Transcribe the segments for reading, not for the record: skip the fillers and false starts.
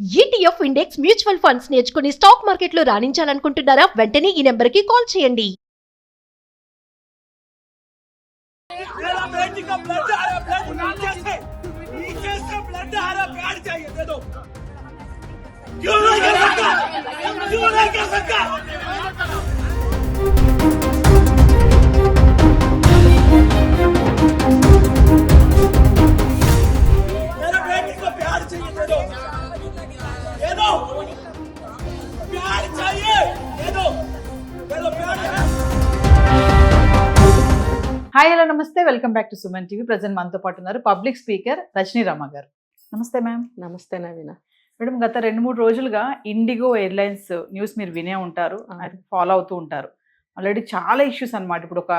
ETF index mutual funds నేర్చుకుని stock మార్కెట్లో రాణించాలనుకుంటున్నారా? వెంటనే ఈ నెంబర్కి కాల్ చేయండి. मेरा बेटी का ब्लड आ रहा, नीचे से ब्लड आ रहा, प्यार चाहिए दे दो। क्यों नहीं कर सकता? क्यों नहीं कर सकता? मेरा बेटी को प्यार चाहिए दे दो, दे दो। प्यार चाहिए दे दो प्यार। హాయ్ హలో నమస్తే, welcome back to Suman TV. Present మనతో పాటు ఉన్నారు పబ్లిక్ స్పీకర్ రజనీ రామ గారు. నమస్తే మ్యామ్. నమస్తే నవీన మేడం, గత 2-3 రోజులుగా ఇండిగో ఎయిర్లైన్స్ న్యూస్ మీరు వినే ఉంటారు, ఫాలో అవుతూ ఉంటారు. ఆల్రెడీ చాలా ఇష్యూస్ అనమాట. ఇప్పుడు ఒక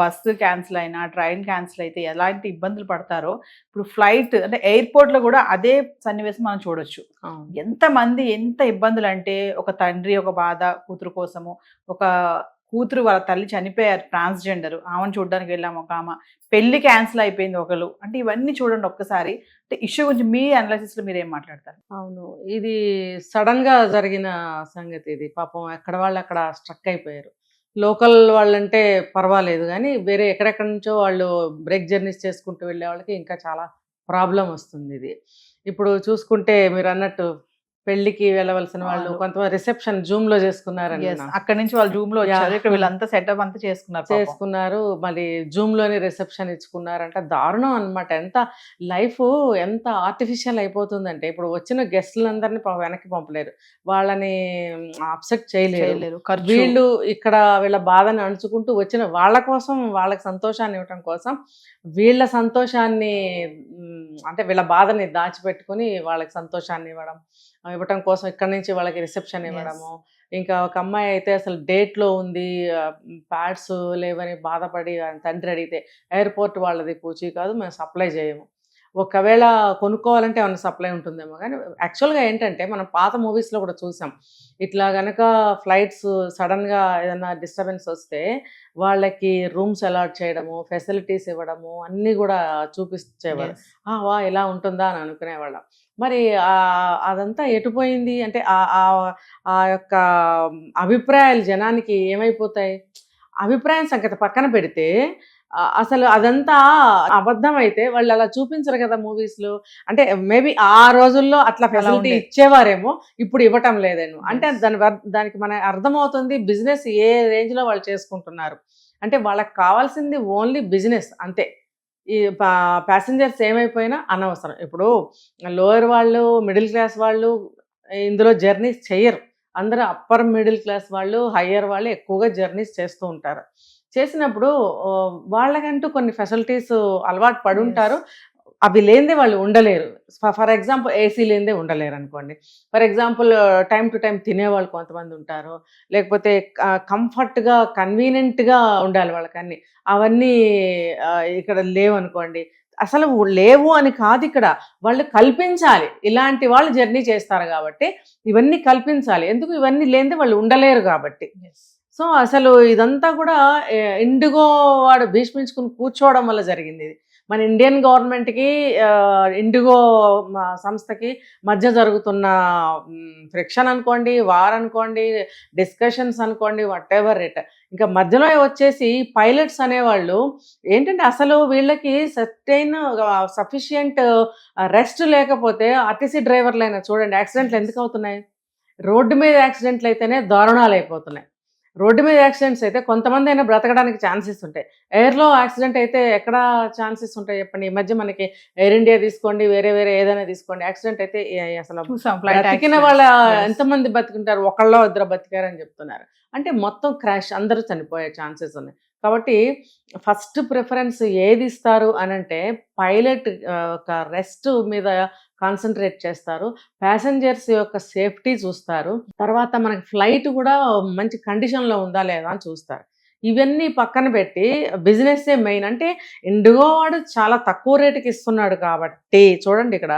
బస్సు క్యాన్సిల్ అయినా, ట్రైన్ క్యాన్సిల్ అయితే ఎలాంటి ఇబ్బందులు పడతారో, ఇప్పుడు ఫ్లైట్ అంటే ఎయిర్పోర్ట్లో కూడా అదే సన్నివేశం మనం చూడొచ్చు. ఎంతమంది ఎంత ఇబ్బందులు అంటే, ఒక తండ్రి ఒక బాధ కూతురు కోసము, ఒక కూతురు వాళ్ళ తల్లి చనిపోయారు, ట్రాన్స్జెండర్, ఆమెను చూడడానికి వెళ్ళాము, ఒక ఆమె పెళ్లి క్యాన్సిల్ అయిపోయింది ఒకరు. అంటే ఇవన్నీ చూడండి ఒక్కసారి. అంటే ఇష్యూ గురించి మీ అనాలిసిస్లో మీరు ఏం మాట్లాడతారు? అవును, ఇది సడన్ గా జరిగిన సంగతి. ఇది పాపం ఎక్కడ వాళ్ళు అక్కడ స్ట్రక్ అయిపోయారు. లోకల్ వాళ్ళంటే పర్వాలేదు, కానీ వేరే ఎక్కడెక్కడి నుంచో వాళ్ళు బ్రేక్ జర్నీస్ చేసుకుంటూ వెళ్ళే వాళ్ళకి ఇంకా చాలా ప్రాబ్లం వస్తుంది. ఇది ఇప్పుడు చూసుకుంటే మీరు అన్నట్టు పెళ్లికి వెళ్ళవలసిన వాళ్ళు కొంతమంది రిసెప్షన్ జూమ్ లో చేసుకున్నారని, అక్కడ నుంచి వాళ్ళు జూమ్ లో వచ్చారు, ఇక్కడ వీళ్ళంతా సెటప్ అంతా చేసుకున్నారు. మళ్ళీ జూమ్ లోని రిసెప్షన్ ఇచ్చుకున్నారంట. దారుణం అనమాట. ఎంత ఆర్టిఫిషియల్ అయిపోతుందంటే, ఇప్పుడు వచ్చిన గెస్టులందరినీ వెనక్కి పంపలేరు, వాళ్ళని అప్సెట్ చేయలేరు. వీళ్ళు ఇక్కడ వీళ్ళ బాధని అణుచుకుంటూ వచ్చిన వాళ్ళ కోసం, వాళ్ళకి సంతోషాన్ని ఇవ్వటం కోసం, వీళ్ళ సంతోషాన్ని అంటే వీళ్ళ బాధని దాచిపెట్టుకుని వాళ్ళకి సంతోషాన్ని ఇవ్వటం కోసం ఇక్కడి నుంచి వాళ్ళకి రిసెప్షన్ ఇవ్వడము. ఇంకా ఒక అమ్మాయి అయితే అసలు డేట్లో ఉంది, ప్యాడ్స్ లేవని బాధపడి తండ్రి అడిగితే, ఎయిర్పోర్ట్ వాళ్ళది పూచి కాదు, మేము సప్లై చేయము. ఒకవేళ కొనుక్కోవాలంటే ఏమైనా సప్లై ఉంటుందేమో, కానీ యాక్చువల్గా ఏంటంటే మనం పాత మూవీస్లో కూడా చూసాం, ఇట్లా కనుక ఫ్లైట్స్ సడన్గా ఏదైనా డిస్టర్బెన్స్ వస్తే వాళ్ళకి రూమ్స్ అలాట్ చేయడము, ఫెసిలిటీస్ ఇవ్వడము అన్నీ కూడా చూపించేవాళ్ళు. వా ఇలా ఉంటుందా అని అనుకునేవాళ్ళం. మరి అదంతా ఎటుపోయింది అంటే, ఆ యొక్క అభిప్రాయాలు జనానికి ఏమైపోతాయి? అభిప్రాయం సంగతి పక్కన పెడితే అసలు అదంతా అబద్ధం అయితే వాళ్ళు అలా చూపించరు కదా మూవీస్లో. అంటే మేబీ ఆ రోజుల్లో అట్లా ఫెసిలిటీ ఇచ్చేవారేమో, ఇప్పుడు ఇవ్వటం లేదేమో. అంటే దానికి మనకి అర్థమవుతుంది బిజినెస్ ఏ రేంజ్లో వాళ్ళు చేసుకుంటున్నారు. అంటే వాళ్ళకి కావాల్సింది ఓన్లీ బిజినెస్ అంతే. ఈ ప్యాసింజర్స్ ఏమైపోయినా అనవసరం. ఇప్పుడు లోయర్ వాళ్ళు, మిడిల్ క్లాస్ వాళ్ళు ఇందులో జర్నీస్ చెయ్యరు. అందరూ అప్పర్ మిడిల్ క్లాస్ వాళ్ళు, హయ్యర్ వాళ్ళు ఎక్కువగా జర్నీస్ చేస్తూ ఉంటారు. చేసినప్పుడు వాళ్ళకంటూ కొన్ని ఫెసిలిటీస్ అలవాటు పడి ఉంటారు, అవి లేనిదే వాళ్ళు ఉండలేరు. ఫర్ ఎగ్జాంపుల్ ఏసీ లేనిదే ఉండలేరు అనుకోండి. For example time to time తినేవాళ్ళు కొంతమంది ఉంటారు, లేకపోతే కంఫర్ట్గా కన్వీనియంట్గా ఉండాలి వాళ్ళకన్నీ. అవన్నీ ఇక్కడ లేవు అనుకోండి. అసలు లేవు అని కాదు, ఇక్కడ వాళ్ళు కల్పించాలి. ఇలాంటి వాళ్ళు జర్నీ చేస్తారు కాబట్టి ఇవన్నీ కల్పించాలి. ఎందుకు? ఇవన్నీ లేనిదే వాళ్ళు ఉండలేరు కాబట్టి. సో అసలు ఇదంతా కూడా ఇండిగో వాడు భీష్మించుకుని కూర్చోవడం వల్ల జరిగింది. ఇది మన ఇండియన్ గవర్నమెంట్కి ఇండిగో సంస్థకి మధ్య జరుగుతున్న ఫ్రిక్షన్ అనుకోండి, వార్ అనుకోండి, డిస్కషన్స్ అనుకోండి, వాట్ ఎవర్ ఇట్. ఇంకా మధ్యలో వచ్చేసి పైలట్స్ అనేవాళ్ళు ఏంటంటే, అసలు వీళ్ళకి సఫిషియంట్ రెస్ట్ లేకపోతే, ఆర్టీసీ డ్రైవర్లు అయినా చూడండి యాక్సిడెంట్లు ఎందుకు అవుతున్నాయి? రోడ్డు మీద యాక్సిడెంట్లు అయితేనే దారుణాలు అయిపోతున్నాయి. రోడ్డు మీద యాక్సిడెంట్స్ అయితే కొంతమంది అయినా బ్రతకడానికి ఛాన్సెస్ ఉంటాయి. ఎయిర్లో యాక్సిడెంట్ అయితే ఎక్కడ ఛాన్సెస్ ఉంటాయి చెప్పండి? ఈ మధ్య మనకి ఎయిర్ ఇండియా తీసుకోండి, వేరే ఏదైనా తీసుకోండి, యాక్సిడెంట్ అయితే అసలు బతికిన వాళ్ళ ఎంతమంది బతికుంటారు? ఒకళ్ళో ఇద్దరు బతికారని చెప్తున్నారు. అంటే మొత్తం క్రాష్, అందరూ చనిపోయే ఛాన్సెస్ ఉన్నాయి. కాబట్టి ఫస్ట్ ప్రిఫరెన్స్ ఏది ఇస్తారు అనంటే, పైలట్ ఒక రెస్ట్ మీద కాన్సన్ట్రేట్ చేస్తారు, ప్యాసింజర్స్ యొక్క సేఫ్టీ చూస్తారు, తర్వాత మనకి ఫ్లైట్ కూడా మంచి కండిషన్లో ఉందా లేదా అని చూస్తారు. ఇవన్నీ పక్కన పెట్టి బిజినెస్సే మెయిన్. అంటే ఇండిగో వాడు చాలా తక్కువ రేటుకి ఇస్తున్నాడు కాబట్టి, చూడండి ఇక్కడ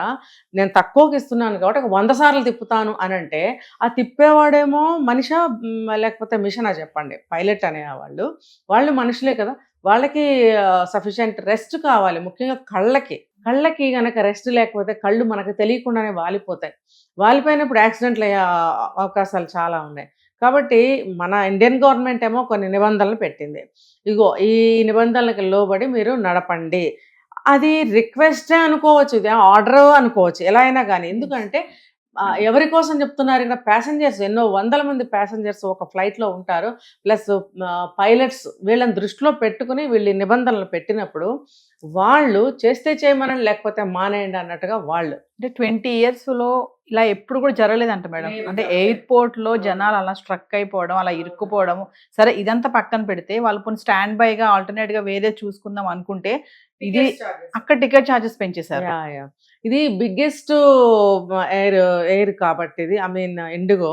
నేను తక్కువకి ఇస్తున్నాను కాబట్టి ఒక 100 సార్లు తిప్పుతాను అని అంటే, ఆ తిప్పేవాడేమో మనిషా లేకపోతే మిషనా చెప్పండి? పైలట్ అనేవాళ్ళు వాళ్ళు మనుషులే కదా, వాళ్ళకి సఫిషియంట్ రెస్ట్ కావాలి, ముఖ్యంగా కళ్ళకి. కళ్ళకి గనక రెస్ట్ లేకపోతే కళ్ళు మనకు తెలియకుండానే వాలిపోతాయి. వాలిపోయినప్పుడు యాక్సిడెంట్లు అయ్యే అవకాశాలు చాలా ఉన్నాయి. కాబట్టి మన ఇండియన్ గవర్నమెంట్ ఏమో కొన్ని నిబంధనలు పెట్టింది. ఇగో ఈ నిబంధనలకు లోబడి మీరు నడపండి. అది రిక్వెస్టే అనుకోవచ్చు, ఇది ఆర్డర్ అనుకోవచ్చు, ఎలా అయినా కానీ. ఎందుకంటే ఎవరి కోసం చెప్తున్నారు ఇక్కడ? ప్యాసింజర్స్, ఎన్నో వందల మంది ప్యాసింజర్స్ ఒక ఫ్లైట్లో ఉంటారు. ప్లస్ పైలట్స్, వీళ్ళని దృష్టిలో పెట్టుకుని వీళ్ళు ఈ నిబంధనలు పెట్టినప్పుడు వాళ్ళు చేస్తే చేయమనండి, లేకపోతే మానేయండి అన్నట్టుగా వాళ్ళు. అంటే 20 years లో ఇలా ఎప్పుడు కూడా జరగలేదంట మేడం. అంటే ఎయిర్పోర్ట్ లో జనాలు అలా స్ట్రక్ అయిపోవడం, అలా ఇరుక్కుపోవడం. సరే ఇదంతా పక్కన పెడితే వాళ్ళు కొన్ని స్టాండ్ బై గా ఆల్టర్నేట్ గా వేరే చూసుకుందాం అనుకుంటే ఇది అక్కడ టికెట్ ఛార్జెస్ పెంచేశారు. ఇది బిగ్గెస్ట్ ఎయిర్ కాబట్టి ఇది, ఐ మీన్ ఇండిగో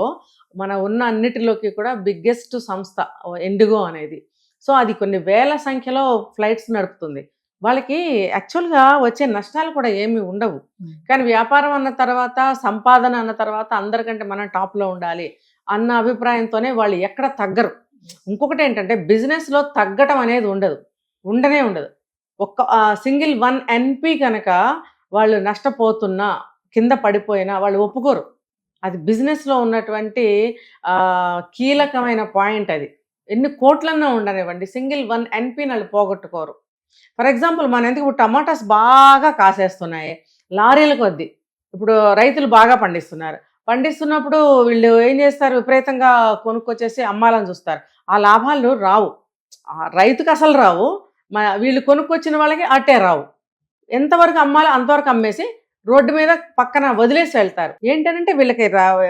మన ఉన్న అన్నిటిలోకి కూడా బిగ్గెస్ట్ సంస్థ ఇండిగో అనేది. సో అది కొన్ని వేల సంఖ్యలో ఫ్లైట్స్ నడుపుతుంది. వాళ్ళకి యాక్చువల్గా వచ్చే నష్టాలు కూడా ఏమీ ఉండవు. కానీ వ్యాపారం అన్న తర్వాత, సంపాదన అన్న తర్వాత అందరికంటే మనం టాప్లో ఉండాలి అన్న అభిప్రాయంతోనే వాళ్ళు ఎక్కడ తగ్గరు. ఇంకొకటి ఏంటంటే బిజినెస్లో తగ్గటం అనేది ఉండనే ఉండదు. ఒక్క సింగిల్ 1 NP కనుక వాళ్ళు నష్టపోతున్నా, కింద పడిపోయినా వాళ్ళు ఒప్పుకోరు. అది బిజినెస్లో ఉన్నటువంటి కీలకమైన పాయింట్. అది ఎన్ని కోట్లన్నా ఉండనివ్వండి, సింగిల్ 1 NP వాళ్ళు పోగొట్టుకోరు. ఫర్ ఎగ్జాంపుల్ మన ఎందుకు టమాటాస్ బాగా కాసేస్తున్నాయి, లారీల కొద్ది. ఇప్పుడు రైతులు బాగా పండిస్తున్నప్పుడు వీళ్ళు ఏం చేస్తారు? విపరీతంగా కొనుక్కొచ్చేసి అమ్మాలని చూస్తారు. ఆ లాభాలు రావు, రైతుకు అసలు రావు. వీళ్ళు కొనుక్కొచ్చిన వాళ్ళకి అట్టే రావు. ఎంతవరకు అమ్మాలో అంతవరకు అమ్మేసి రోడ్డు మీద పక్కన వదిలేసి వెళ్తారు. ఏంటంటే వీళ్ళకి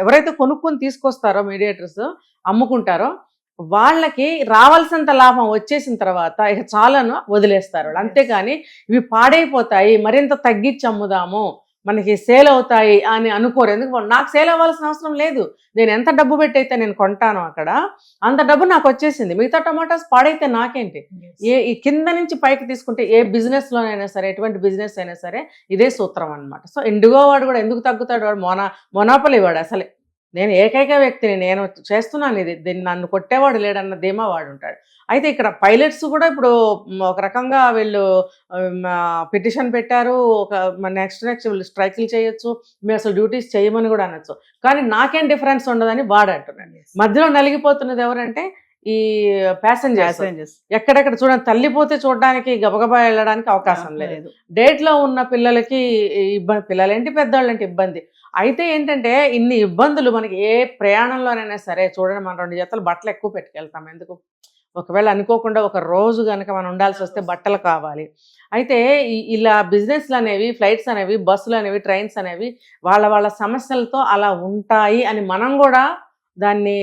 ఎవరైతే కొనుక్కొని తీసుకొస్తారో మీడియేటర్స్, అమ్ముకుంటారో వాళ్ళకి రావాల్సినంత లాభం వచ్చేసిన తర్వాత ఇక చాలను వదిలేస్తారు. అంతేకాని ఇవి పాడైపోతాయి, మరింత తగ్గించి అమ్ముదాము, మనకి సేల్ అవుతాయి అని అనుకోరు. ఎందుకు? నాకు సేల్ అవ్వాల్సిన అవసరం లేదు. నేను ఎంత డబ్బు పెట్టయితే నేను కొంటాను అక్కడ, అంత డబ్బు నాకు వచ్చేసింది. మిగతా టమాటాస్ పాడైతే నాకేంటి? ఈ కింద నుంచి పైకి తీసుకుంటే ఏ బిజినెస్లోనైనా సరే, ఎటువంటి బిజినెస్ అయినా సరే ఇదే సూత్రం అనమాట. సో ఇండిగో వాడు కూడా ఎందుకు తగ్గుతాడు? వాడు మొనాపలి వాడు అసలే. నేను ఏకైక వ్యక్తిని, నేను చేస్తున్నాను ఇది, దీన్ని నన్ను కొట్టేవాడు లేడన్న ధీమా వాడు ఉంటాడు. అయితే ఇక్కడ పైలట్స్ కూడా ఇప్పుడు ఒక రకంగా వీళ్ళు పిటిషన్ పెట్టారు. నెక్స్ట్ వీళ్ళు స్ట్రైక్లు చేయొచ్చు, మేము అసలు డ్యూటీస్ చేయమని కూడా అనొచ్చు. కానీ నాకేం డిఫరెన్స్ ఉండదని వాడు అంటున్నాడు. మధ్యలో నలిగిపోతున్నది ఎవరంటే ఈ ప్యాసింజర్స్. ఎక్కడెక్కడ చూడండి, తల్లిపోతే చూడడానికి గబగబా వెళ్ళడానికి అవకాశం లేదు. డేట్లో ఉన్న పిల్లలకి ఇబ్బంది, పిల్లలేంటి పెద్దవాళ్ళంటే ఇబ్బంది. అయితే ఏంటంటే ఇన్ని ఇబ్బందులు మనకి ఏ ప్రయాణంలోనైనా సరే చూడండి, మనం 2 జతలు బట్టలు ఎక్కువ పెట్టుకెళ్తాం. ఎందుకు? ఒకవేళ అనుకోకుండా ఒక రోజు కనుక మనం ఉండాల్సి వస్తే బట్టలు కావాలి. అయితే ఇలా బిజినెస్లు అనేవి, ఫ్లైట్స్ అనేవి, బస్సులు అనేవి, ట్రైన్స్ అనేవి వాళ్ళ సమస్యలతో అలా ఉంటాయి అని మనం కూడా దాన్ని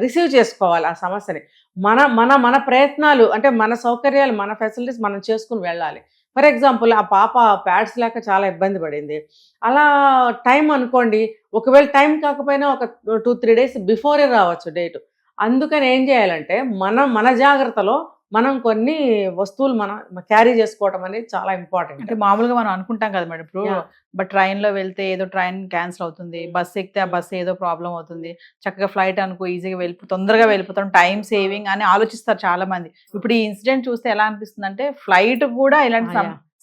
రిసీవ్ చేసుకోవాలి. ఆ సమస్యని మన ప్రయత్నాలు, అంటే మన సౌకర్యాలు, మన ఫెసిలిటీస్ మనం చేసుకుని వెళ్ళాలి. ఫర్ ఎగ్జాంపుల్ ఆ పాప ప్యాడ్స్ లేక చాలా ఇబ్బంది పడింది. అలా టైం అనుకోండి, ఒకవేళ టైం కాకపోయినా ఒక 2-3 days బిఫోరే రావచ్చు డేటు. అందుకని ఏం చేయాలంటే మన జాగ్రత్తలో మనం కొన్ని వస్తువులు మనం క్యారీ చేసుకోవడం అనేది చాలా ఇంపార్టెంట్. అంటే మామూలుగా మనం అనుకుంటాం కదా మేడం, ఇప్పుడు బట్ ట్రైన్లో వెళ్తే ఏదో ట్రైన్ క్యాన్సిల్ అవుతుంది, బస్ ఎక్కితే ఆ బస్సు ఏదో ప్రాబ్లం అవుతుంది, చక్కగా ఫ్లైట్ అనుకో ఈజీగా తొందరగా వెళ్ళిపోతాం, టైం సేవింగ్ అని ఆలోచిస్తారు చాలా మంది. ఇప్పుడు ఈ ఇన్సిడెంట్ చూస్తే ఎలా అనిపిస్తుంది అంటే ఫ్లైట్ కూడా ఇలాంటి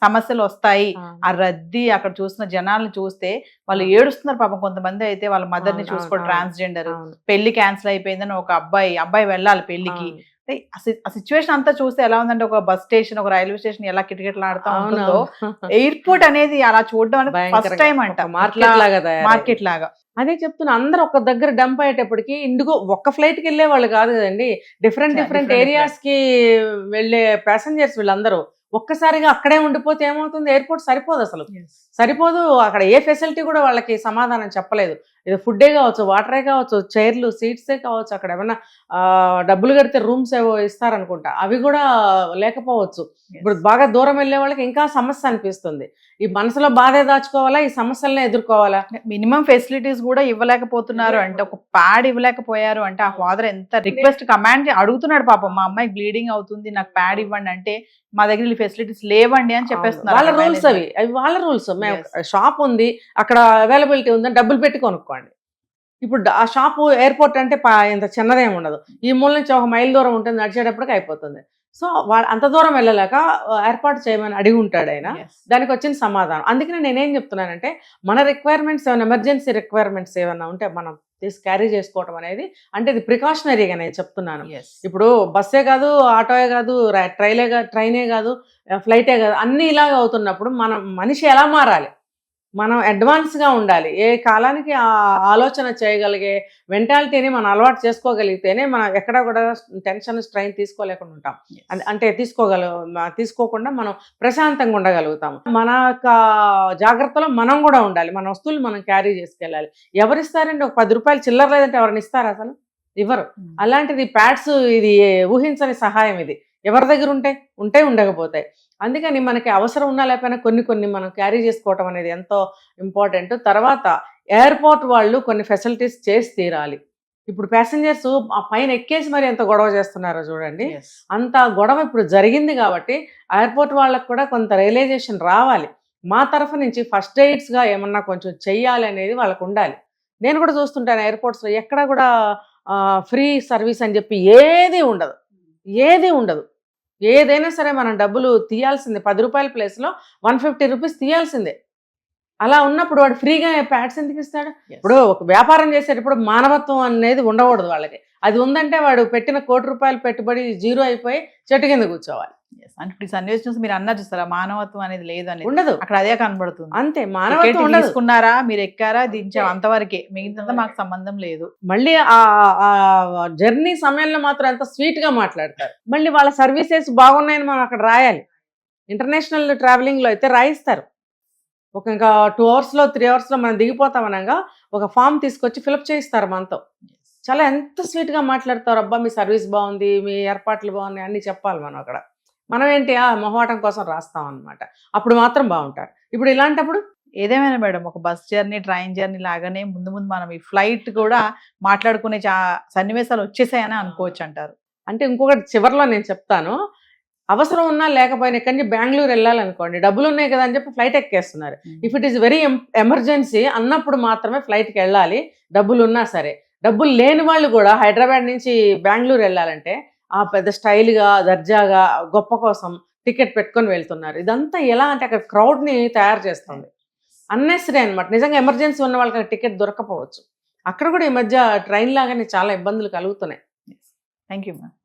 సమస్యలు వస్తాయి. ఆ రద్దీ, అక్కడ చూసిన జనాలను చూస్తే వాళ్ళు ఏడుస్తున్నారు పాపం. కొంతమంది అయితే వాళ్ళ మదర్ ని చూసుకో, ట్రాన్స్జెండర్, పెళ్లి క్యాన్సిల్ అయిపోయిందని ఒక అబ్బాయి వెళ్ళాలి పెళ్లికి. ఆ సిచ్యువేషన్ అంతా చూస్తే ఎలా ఉందంటే ఒక బస్ స్టేషన్, ఒక రైల్వే స్టేషన్ ఎలా కిటకిటలాడుతూ ఉంటుందో, ఎయిర్పోర్ట్ అనేది అలా చూడడం అనేది ఫస్ట్ టైం అంట, మార్కెట్ లాగా. అదే చెప్తున్నా, అందరూ ఒక దగ్గర డంప్ అయ్యేటప్పటికి ఇండిగో ఒక్క ఫ్లైట్కి వెళ్ళే వాళ్ళు కాదు కదండి, డిఫరెంట్ ఏరియాస్ కి వెళ్ళే ప్యాసింజర్స్ వీళ్ళందరూ ఒక్కసారిగా అక్కడే ఉండిపోతే ఏమవుతుంది? ఎయిర్పోర్ట్ సరిపోదు. అక్కడ ఏ ఫెసిలిటీ కూడా వాళ్ళకి సమాధానం చెప్పలేదు. ఇది ఫుడ్డే కావచ్చు, వాటరే కావచ్చు, చైర్లు, సీట్సే కావచ్చు, అక్కడ ఏమైనా డబ్బులు కడితే రూమ్స్ ఏవో ఇస్తారనుకుంటా, అవి కూడా లేకపోవచ్చు. ఇప్పుడు బాగా దూరం వెళ్ళే వాళ్ళకి ఇంకా సమస్య అనిపిస్తుంది. ఈ మనసులో బాధే దాచుకోవాలా, ఈ సమస్యలనే ఎదుర్కోవాలా? మినిమం ఫెసిలిటీస్ కూడా ఇవ్వలేకపోతున్నారు అంటే, ఒక ప్యాడ్ ఇవ్వలేకపోయారు అంటే ఆ ఫాదర్ ఎంత రిక్వెస్ట్ కమాండ్ అడుగుతున్నాడు పాపం, మా అమ్మాయికి బ్లీడింగ్ అవుతుంది, నాకు ప్యాడ్ ఇవ్వండి అంటే మా దగ్గర ఈ ఫెసిలిటీస్ లేవండి అని చెప్పేస్తున్నారు. వాళ్ళ రూల్స్ అవి వాళ్ళ రూల్స్. మేము షాప్ ఉంది, అక్కడ అవైలబిలిటీ ఉందని డబ్బులు పెట్టి కొనుక్కోండి. ఇప్పుడు ఆ షాపు ఎయిర్పోర్ట్ అంటే ఇంత చిన్నదేం ఉండదు, ఈ మూల నుంచి 1 మైల్ దూరం ఉంటుంది, నడిచేటప్పటికి అయిపోతుంది. సో అంత దూరం వెళ్ళలేక ఏర్పాటు చేయమని అడిగి ఉంటాడు ఆయన, దానికి వచ్చిన సమాధానం. అందుకనే నేనేం చెప్తున్నానంటే మన రిక్వైర్మెంట్స్ ఏమైనా ఎమర్జెన్సీ రిక్వైర్మెంట్స్ ఏమైనా ఉంటే మనం క్యారీ చేసుకోవడం అనేది, అంటే ఇది ప్రికాషనరీగా నేను చెప్తున్నాను. ఇప్పుడు బస్సే కాదు, ఆటోయే కాదు, ట్రైనే కాదు, ఫ్లైటే కాదు, అన్నీ ఇలాగ అవుతున్నప్పుడు మనం మనిషి ఎలా మారాలి, మనం అడ్వాన్స్గా ఉండాలి. ఏ కాలానికి ఆ ఆలోచన చేయగలిగే మెంటాలిటీని మనం అలవాటు చేసుకోగలిగితేనే మనం ఎక్కడ కూడా టెన్షన్ స్ట్రెయిన్ తీసుకోలేకుండా ఉంటాం. అంటే తీసుకోకుండా మనం ప్రశాంతంగా ఉండగలుగుతాం. మన యొక్క జాగ్రత్తలో మనం కూడా ఉండాలి. మన వస్తువులు మనం క్యారీ చేసుకెళ్ళాలి. ఎవరిస్తారండి? ఒక 10 రూపాయలు చిల్లర లేదంటే ఎవరిని ఇస్తారా? అసలు ఇవ్వరు. అలాంటిది ప్యాడ్స్, ఇది ఊహించని సహాయం. ఇది ఎవరి దగ్గర ఉంటే ఉండకపోతాయి. అందుకని మనకి అవసరం ఉన్నా లేకపోయినా కొన్ని మనం క్యారీ చేసుకోవటం అనేది ఎంతో ఇంపార్టెంట్. తర్వాత ఎయిర్పోర్ట్ వాళ్ళు కొన్ని ఫెసిలిటీస్ చేసి తీరాలి. ఇప్పుడు ప్యాసింజర్స్ ఆ పైన ఎక్కేసి మరి ఎంత గొడవ చేస్తున్నారో చూడండి. అంత గొడవ ఇప్పుడు జరిగింది కాబట్టి ఎయిర్పోర్ట్ వాళ్ళకు కూడా కొంత రియలైజేషన్ రావాలి. మా తరఫు నుంచి ఫస్ట్ ఎయిడ్స్గా ఏమన్నా కొంచెం చెయ్యాలి అనేది వాళ్ళకు ఉండాలి. నేను కూడా చూస్తుంటాను ఎయిర్పోర్ట్స్లో ఎక్కడ కూడా ఫ్రీ సర్వీస్ అని చెప్పి ఏది ఉండదు. ఏదైనా సరే మనం డబ్బులు తీయాల్సిందే. 10 రూపాయల ప్లేస్లో 150 రూపీస్ తీయాల్సిందే. అలా ఉన్నప్పుడు వాడు ఫ్రీగా ప్యాడ్స్ ఎందుకు ఇస్తాడు? ఇప్పుడు ఒక వ్యాపారం చేసేటప్పుడు మానవత్వం అనేది ఉండకూడదు వాళ్ళకి. అది ఉందంటే వాడు పెట్టిన ₹1 కోటి పెట్టుబడి జీరో అయిపోయి చెట్టు కింద కూర్చోవాలి. అంటే ఇప్పుడు సన్నివేశం మీరు అన్నారు చూస్తారా, మానవత్వం అనేది లేదు అనేది ఉండదు అక్కడ, అదే కనబడుతుంది. అంతే, మానవత్వం ఉండదు. తీసుకున్నారా, మీరు ఎక్కారా, దించాం, అంతవరకే, మిగతా మాకు సంబంధం లేదు. మళ్ళీ ఆ జర్నీ సమయంలో మాత్రం ఎంత స్వీట్ గా మాట్లాడతారు. మళ్ళీ వాళ్ళ సర్వీసెస్ బాగున్నాయని మనం అక్కడ రాయాలి. ఇంటర్నేషనల్ ట్రావెలింగ్ లో అయితే రాయిస్తారు. ఇంకా 2 అవర్స్లో 3 అవర్స్లో మనం దిగిపోతామనగా ఒక ఫామ్ తీసుకొచ్చి ఫిలప్ చేయిస్తారు మనతో. చాలా ఎంత స్వీట్గా మాట్లాడతారు. అబ్బా మీ సర్వీస్ బాగుంది, మీ ఏర్పాట్లు బాగున్నాయి అన్నీ చెప్పాలి మనం అక్కడ. మనం ఏంటి మొహమాటం కోసం రాస్తాం అనమాట. అప్పుడు మాత్రం బాగుంటారు. ఇప్పుడు ఇలాంటప్పుడు ఏదేమైనా మేడం, ఒక బస్ జర్నీ, ట్రైన్ జర్నీ లాగానే ముందు మనం ఈ ఫ్లైట్ కూడా మాట్లాడుకునే సన్నివేశాలు వచ్చేసాయని అనుకోవచ్చు అంటారు. అంటే ఇంకొకటి చివరిలో నేను చెప్తాను, అవసరం ఉన్నా లేకపోయినా ఇక్కడి నుంచి బెంగళూరు వెళ్ళాలనుకోండి, డబ్బులు ఉన్నాయి కదా అని చెప్పి ఫ్లైట్ ఎక్కేస్తున్నారు. If it is very emergency అన్నప్పుడు మాత్రమే ఫ్లైట్కి వెళ్ళాలి, డబ్బులు ఉన్నా సరే. డబ్బులు లేని వాళ్ళు కూడా హైదరాబాద్ నుంచి బెంగళూరు వెళ్ళాలంటే ఆ పెద్ద స్టైల్గా, దర్జాగా, గొప్ప కోసం టికెట్ పెట్టుకొని వెళ్తున్నారు. ఇదంతా ఎలా అంటే అక్కడ క్రౌడ్ని తయారు చేస్తుంది. అన్నెసరీ అనమాట. నిజంగా ఎమర్జెన్సీ ఉన్న వాళ్ళకి టికెట్ దొరకపోవచ్చు. అక్కడ కూడా ఈ మధ్య ట్రైన్ లాగానే చాలా ఇబ్బందులు కలుగుతున్నాయి. Thank you ma'am.